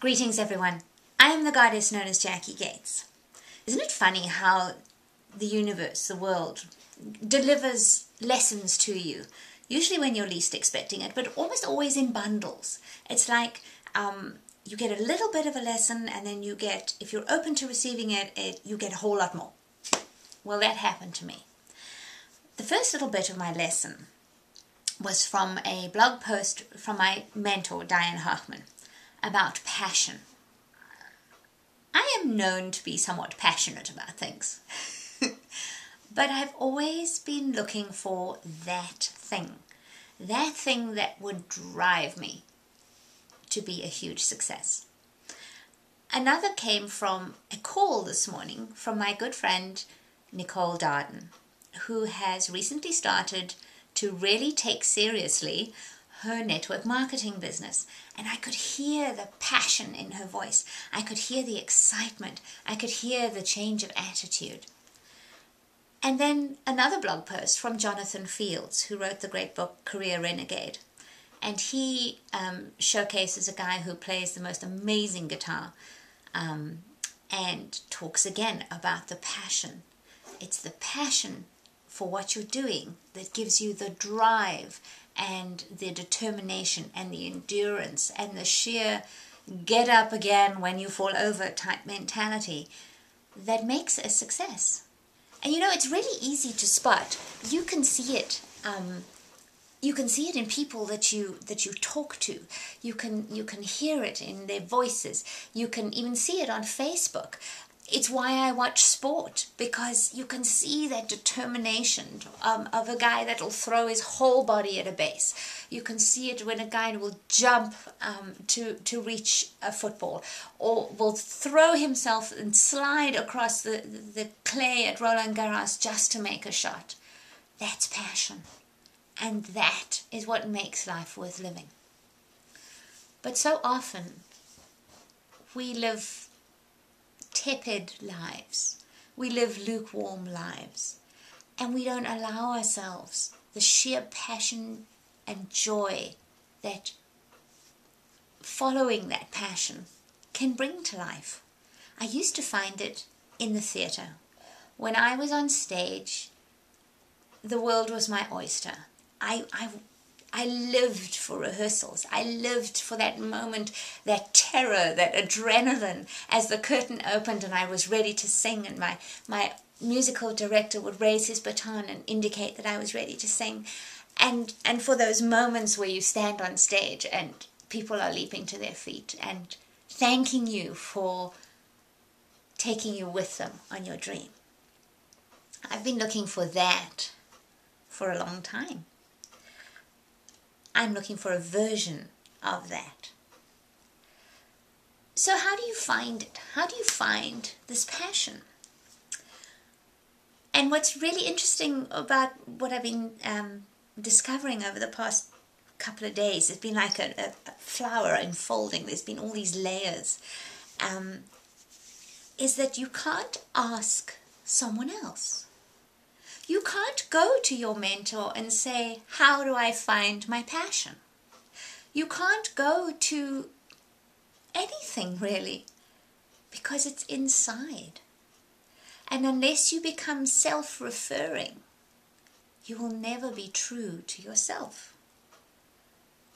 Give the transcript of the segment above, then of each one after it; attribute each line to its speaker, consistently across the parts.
Speaker 1: Greetings everyone, I am the goddess known as Jackie Gates. Isn't it funny how the universe, the world, delivers lessons to you, usually when you're least expecting it, but almost always in bundles. It's like you get a little bit of a lesson and then you get, if you're open to receiving it, you get a whole lot more. Well, that happened to me. The first little bit of my lesson was from a blog post from my mentor, Diane Hoffman, about passion. I am known to be somewhat passionate about things, but I've always been looking for that thing that would drive me to be a huge success. Another came from a call this morning from my good friend Nicole Darden, who has recently started to really take seriously her network marketing business. And I could hear the passion in her voice. I could hear the excitement. I could hear the change of attitude. And then another blog post from Jonathan Fields, who wrote the great book Career Renegade. And he showcases a guy who plays the most amazing guitar and talks again about the passion. It's the passion for what you're doing that gives you the drive and the determination and the endurance and the sheer get up again when you fall over type mentality that makes a success. And you know, it's really easy to spot. You can see it. You can see it in people that you talk to. You can hear it in their voices. You can even see it on Facebook. It's why I watch sport, because you can see that determination of a guy that will throw his whole body at a base. You can see it when a guy will jump to reach a football, or will throw himself and slide across the clay at Roland Garros just to make a shot. That's passion. And that is what makes life worth living. But so often we live tepid lives. We live lukewarm lives. And we don't allow ourselves the sheer passion and joy that following that passion can bring to life. I used to find it in the theatre. When I was on stage, the world was my oyster. I lived for rehearsals. I lived for that moment, that terror, that adrenaline as the curtain opened and I was ready to sing, and my musical director would raise his baton and indicate that I was ready to sing. And for those moments where you stand on stage and people are leaping to their feet and thanking you for taking you with them on your dream. I've been looking for that for a long time. I'm looking for a version of that. So how do you find it? How do you find this passion? And what's really interesting about what I've been discovering over the past couple of days, it's been like a flower unfolding. There's been all these layers. Is that you can't ask someone else. You can't go to your mentor and say, how do I find my passion? You can't go to anything really, because it's inside. And unless you become self-referring, you will never be true to yourself.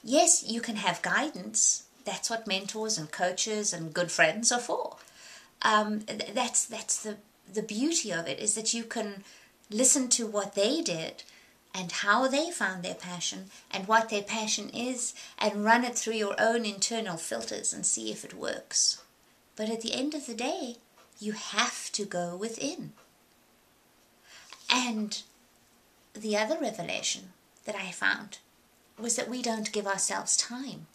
Speaker 1: Yes, you can have guidance. That's what mentors and coaches and good friends are for. That's the beauty of it, is that you can listen to what they did and how they found their passion and what their passion is, and run it through your own internal filters and see if it works. But at the end of the day, you have to go within. And the other revelation that I found was that we don't give ourselves time.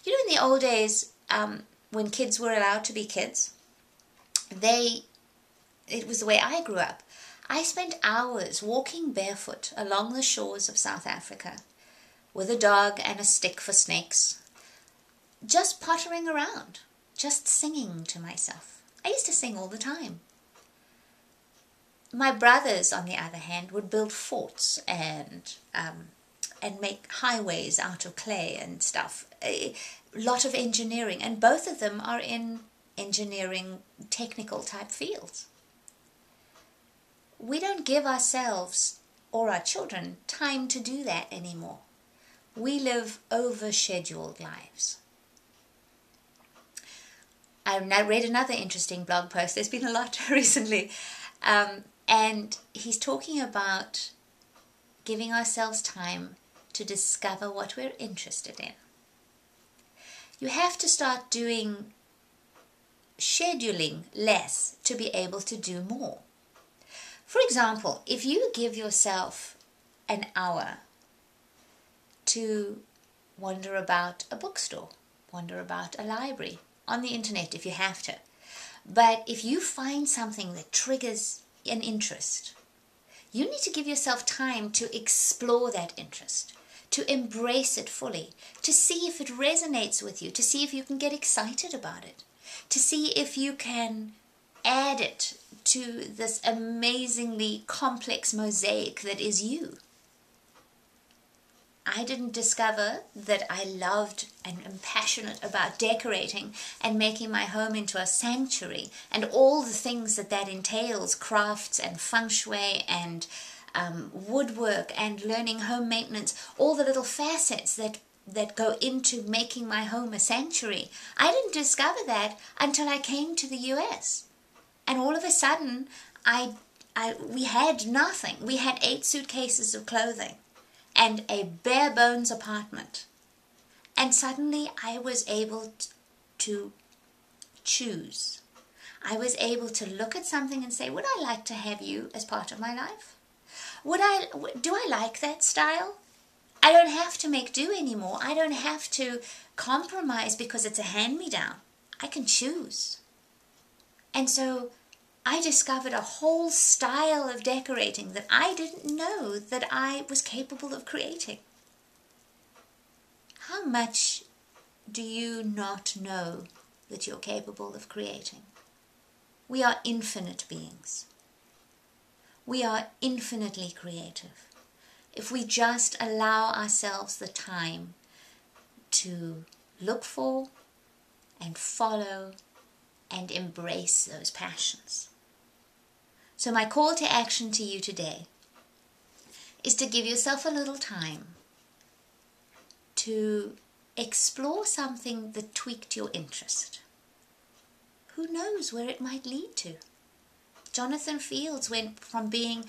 Speaker 1: You know, in the old days, when kids were allowed to be kids, it was the way I grew up. I spent hours walking barefoot along the shores of South Africa with a dog and a stick for snakes, just pottering around, just singing to myself. I used to sing all the time. My brothers, on the other hand, would build forts and and make highways out of clay and stuff. A lot of engineering, and both of them are in engineering technical type fields. We don't give ourselves or our children time to do that anymore. We live over-scheduled lives. I read another interesting blog post. There's been a lot recently. And he's talking about giving ourselves time to discover what we're interested in. You have to start scheduling less to be able to do more. For example, if you give yourself an hour to wander about a bookstore, wander about a library, on the internet if you have to, but if you find something that triggers an interest, you need to give yourself time to explore that interest, to embrace it fully, to see if it resonates with you, to see if you can get excited about it, to see if you can add it to this amazingly complex mosaic that is you. I didn't discover that I loved and am passionate about decorating and making my home into a sanctuary and all the things that entails, crafts and feng shui and woodwork and learning home maintenance, all the little facets that go into making my home a sanctuary. I didn't discover that until I came to the US. And all of a sudden, we had nothing. We had 8 suitcases of clothing and a bare bones apartment. And suddenly I was able to choose. I was able to look at something and say, would I like to have you as part of my life? Do I like that style? I don't have to make do anymore. I don't have to compromise because it's a hand-me-down. I can choose. And so I discovered a whole style of decorating that I didn't know that I was capable of creating. How much do you not know that you're capable of creating? We are infinite beings. We are infinitely creative. If we just allow ourselves the time to look for and follow and embrace those passions. So my call to action to you today is to give yourself a little time to explore something that tweaked your interest. Who knows where it might lead to? Jonathan Fields went from being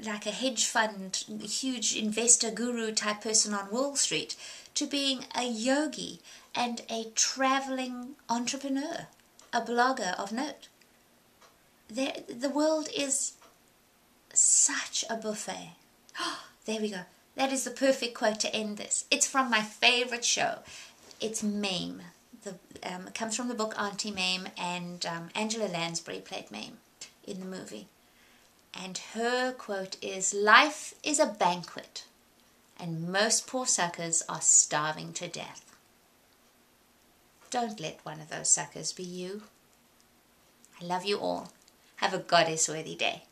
Speaker 1: like a hedge fund, huge investor guru type person on Wall Street to being a yogi and a traveling entrepreneur, a blogger of note. The world is such a buffet. Oh, there we go. That is the perfect quote to end this. It's from my favorite show. It's Mame. It comes from the book Auntie Mame, and Angela Lansbury played Mame in the movie. And her quote is, "Life is a banquet, and most poor suckers are starving to death." Don't let one of those suckers be you. I love you all. Have a goddess-worthy day.